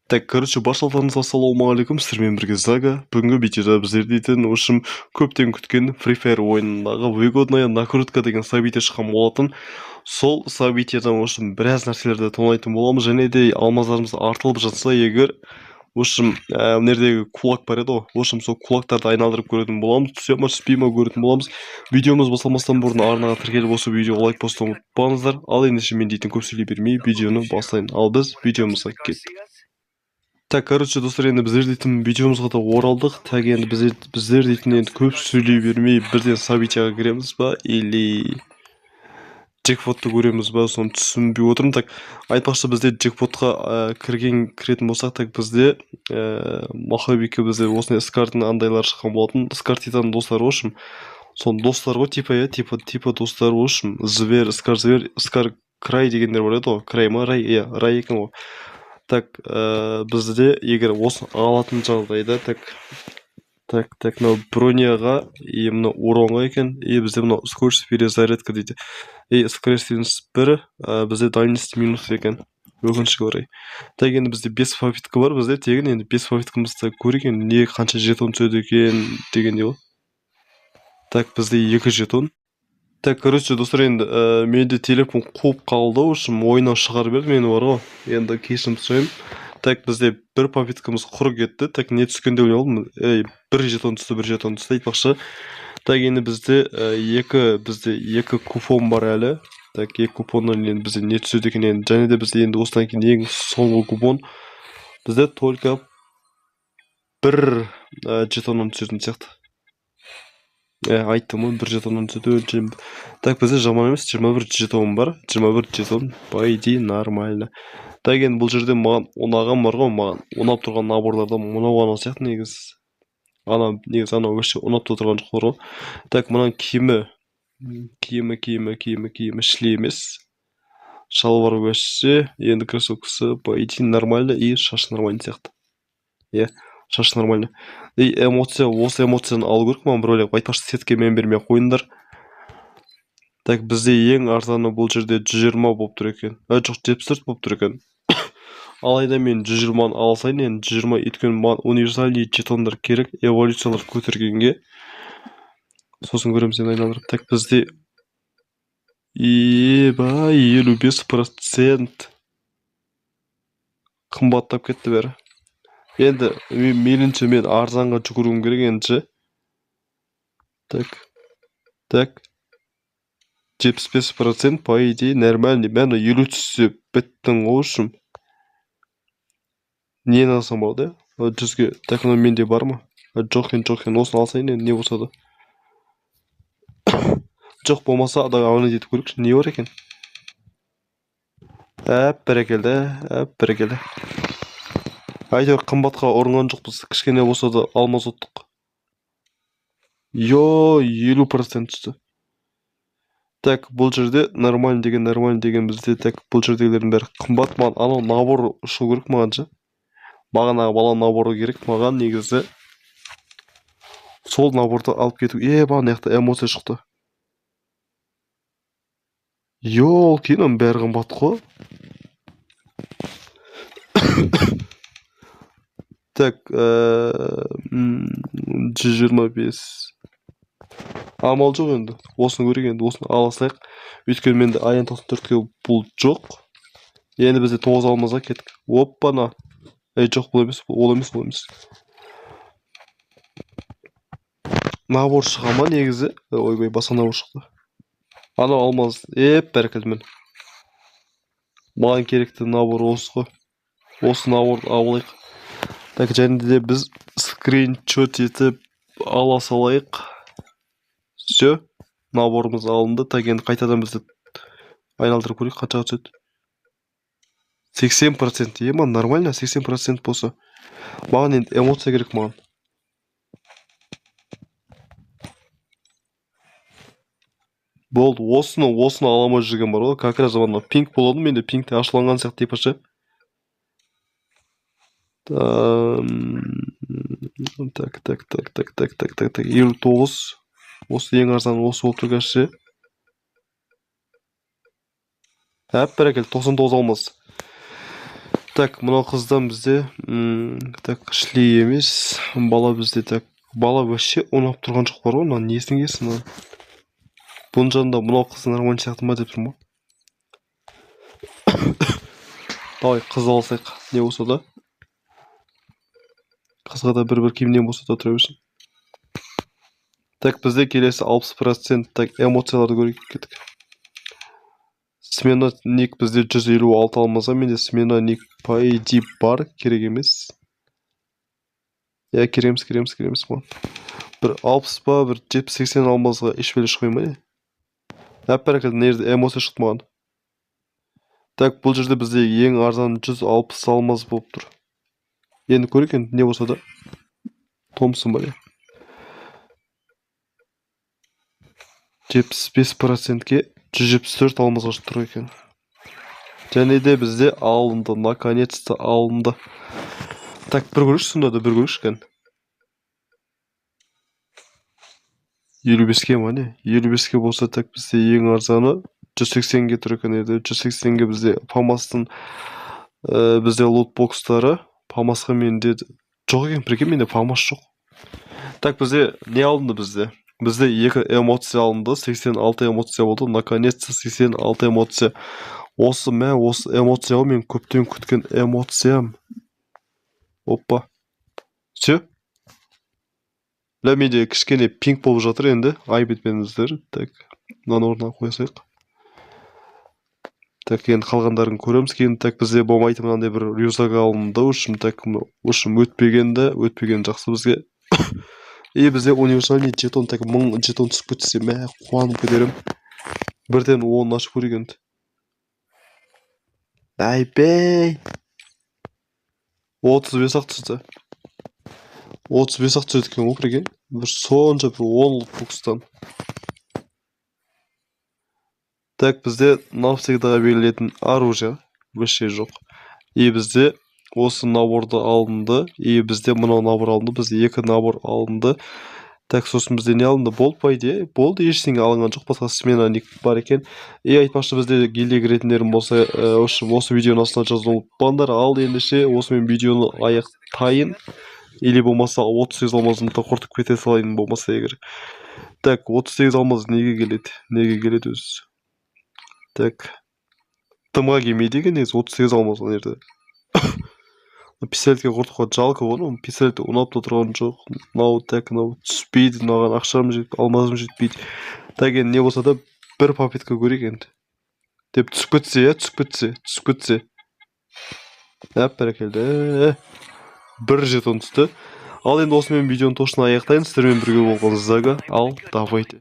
Так, короче, баршаларыңызға ассалаумағалейкум, сіздермен бірге Зага. Бүгінгі видеода біздер дейтін, общем, көптен күткен Free Fire ойынындағы выгодная накрутка деген событие шыққан болатын. Сол событиядан, общем, біраз нәрселерді тонайтын боламыз, және де алмаздарымыз артылып жатса, егер, общем, мынердегі кулак бар еді ғой, общем, сол кулактарды айналдырып көретін боламыз, түсе ма, түспей ма көретін боламыз. Видеомыз басталмастан бұрын арнаға тіркеліп осы видеоға лайк постуын ұмытпаңыздар. Ал ендеше мен дейтін көп сөйлей бермей, видеоны бастайын. Ал біз видеомызға кеттік. Так, короче, достар, енді біздер дейтін видеомызға да оралдық. Так, енді біздер дейтін енді көп сөйлей бермей бірден событияға кіреміз ба, или джекпотты көреміз ба, соны түсінбей отырмын. Так, айтпақшы бізде джекпотқа кіретін болсақ, так бізде махабике бізде осындай скардың андайлар шыққан болатын. Скар титан достар, в общем, соны достар ғой, типа достар, в общем, зверь, скар край дегендер бар еді ғой, край ма, рай, рай екен ғой. Так, бізде егер осы алатын жағдайда, так, мынау броняға, и мынау уронға екен, и бізде мынау скорость перезарядка дейді. И скорость 1, бізде дальность минус екен, өкінішке орай. Так, енді бізде 5 попитка бар, бізде тегін енді 5 попиткамызды көрейік, не қанша жетон түседі екен дегенде ғой. Так, бізде 2 жетон. Так, короче, достар, енді менде телефон қуып қалды, общем, ойынан шығарып берді мені, бар ғой. Енді кешірім сұраймын. Так, бізде бір попиткамыз құр кетті. Так, не түскенде ойлап алдым. Бір жетон түсті, айтпақшы. Так, енді бізде екі купон бар әлі. Так, екі купоннан енді бізде не түседі екен енді. Және де бізде енді осыдан кейін ең соңғы купон. Бізде только бір жетоннан түсетін сияқты. Айттым ғой, бір жетоннан түседі. Так, бізде жаман емес, 21 жетон бар. 21 жетон, по идее, нормально. Так, енді бұл жерде маған ұнаған бар ғой, маған ұнап тұрған наборларда мынау ғана сияқты негізі. Негізі анау өші ұнап тұрған жоқ бар ғой. Так, мұнан киімі шлей емес. Шалбар өші, енді кроссовкасы, по идее, нормально, и шаш нормально сияқты. Шаш нормально. И осы эмоцияны алу керек, маған бір ойлап, айтпақшы сетке мен бермей қойындар. Так, бізде ең арзаны бұл жерде 120 болып тұр екен. Жоқ, 74 болып тұр екен. Алайда мен 120-ны алсайын, енді 120, өйткені маған универсальный жетондар керек, эволюциялар көтергенге. Сосын көреміз енді айналдырып. Так, бізде 55% қымбаттап кетті бәрі. Енді мейлінше мен арзанға жүгіруім керек ендіше. Так. 75% по идее нормальный. Мен 50 түссе біттің ғой үшін. Нені алсам болады, 100-ге. Так, менде бар ма? Жоқ екен, осыны алсайын енді, не болса да. Жоқ болмаса, аны детіп көрікші, не бар екен? Бәрекелді. Әйтеуір қымбатқа ұрынған жоқпыз, кішкене болса да алмаз ұттық. 50% түсті. Так, бұл жерде нормально деген бізде, так, бұл жердегілердің бәрі қымбат. Маған анау набор ұшу керек маған жа. Бағанағы бала наборы керек маған негізі. Сол наборды алып кету. Баған яқты эмоция шықты. Кейінім бәрі қымбат қой. Так, 125. Амал жоқ енді. Осыны көрек енді, осыны аласайық. Өйткені менде аян 94-ке бұл жоқ. Енді бізде 9 алмазға кеттік. Оппана. Жоқ, ол емес. Набор шыға ма негізі? Ойбай, баса набор шықты. Анау алмаз. Бәрекелді мен. Маған керекті набор осы ғой. Осы наборды алайық. Так, және де біз скриншот етіп ала салайық. Все, наборымыз алынды. Так, енді қайтадан бізді айналдырып көрейік, қаншаға түседі. 80%. Маған нормально, 80% болса. Маған енді эмоция керек маған. Болды, осыны аламай жүрген бар ғой. Как раз мына пинг болады, менде пингте ашыланған сияқты типашы. Так. 59. Осы ең арзан осы болып тұр кәші. Бәрекелді, 99 алмаз. Так, мынау қыздан бізде так шлей емес, бала бізде. Так, бала вообще ұнап тұрған жоқ бар ғой, мына несін кесін мына. Бұның жанында мынау қыз нормально сияқты ма деп тұрмын ғой. Давай қыз алсайық, не болса да. Қызға да бір киімнен болса да тұра берсін. Так, бізде келесі 60% так эмоцияларды көрейік кеттік. Смена ник бізде 156 алмаса, менде смена ник по идее бар, керек емес. Я кереміз ма. Бір 60 па, бір 70-80 алмазға ешбелі шықпай ма не? Әп-бәрекелді, мына жерде эмоция шықты маған. Так, бұл жерде бізде ең арзан 160 алмаз болып тұр. Енді көрейік енді не болса да. Томсын ба не? 75%-ке 174 алмазға шығып тұр екен. Және де бізде алынды, наконец-то алынды. Так, бір көрікші сонда да, бір көрікші екен. 55-ке ма не? 55-ке болса, так бізде ең арзаны 180-ге тұр екен еді. 180-ге бізде Фамастың бізде лотбокстары. Фамасқа менде жоқ екен, прикинь, менде Фамас жоқ. Так, бізде не алынды бізде? Бізде 2 эмоция алынды, 86 эмоция болды. Наконец-то 86 эмоция. Осы эмоция мен көптен күткен эмоциям. Опа. Все? Ля, менде кішкене пинг болып жатыр енді. Ай бетпеніздер. Так, мынаны орнына қойсайық. Так, енді қалғандарын көреміз кейін. Так, бізде болмайды мынандай бір рюкзак алынды. Ушым өтпеген жақсы бізге. И бізде универсальный жетон, так 1000 жетон түсіп кетсе, мә қуанып кетерім. Бірден 10 ашып көрейік енді. Айбей! 35-ақ түсті. 35-ақ түседі екен ғой, прикинь. Бір сонша бір 10 бокстан. Так, бізде навсегда берілетін оружие вообще жоқ. И бізде осы наборды алынды. И бізде мынау набор алынды. Бізде 2 набор алынды. Так, сосын бізде не алынды? Болды, ештеңе алынған жоқ. Басқа смена ник бар екен. И айтпақшы, бізде гильдия кіретіндерім болса, осы видеоның астына жазылуын ұмытпаңдар. Ал ендеше осымен видеоны аяқтайын. Или болмаса 38 алмазын құртып кете салайын болмаса егер. Так, 38 алмаз неге келеді өзі? Так, тымға келмейді екен негізі 38 алмаз ана жерде. Пистолетке құртуға жалко ғой, пистолетті ұнап та тұрған жоқ. Мынау түспейді, мынаған ақшам жетпейді, алмазым жетпейді. Так, енді не болса да бір попытка көрейік енді. Деп түсіп кетсе. Әп-бәрекелді. 1 жетон түсті. Ал енді осымен видеоны точно аяқтайын. Сіздермен бірге болғаныңызға ал давайте.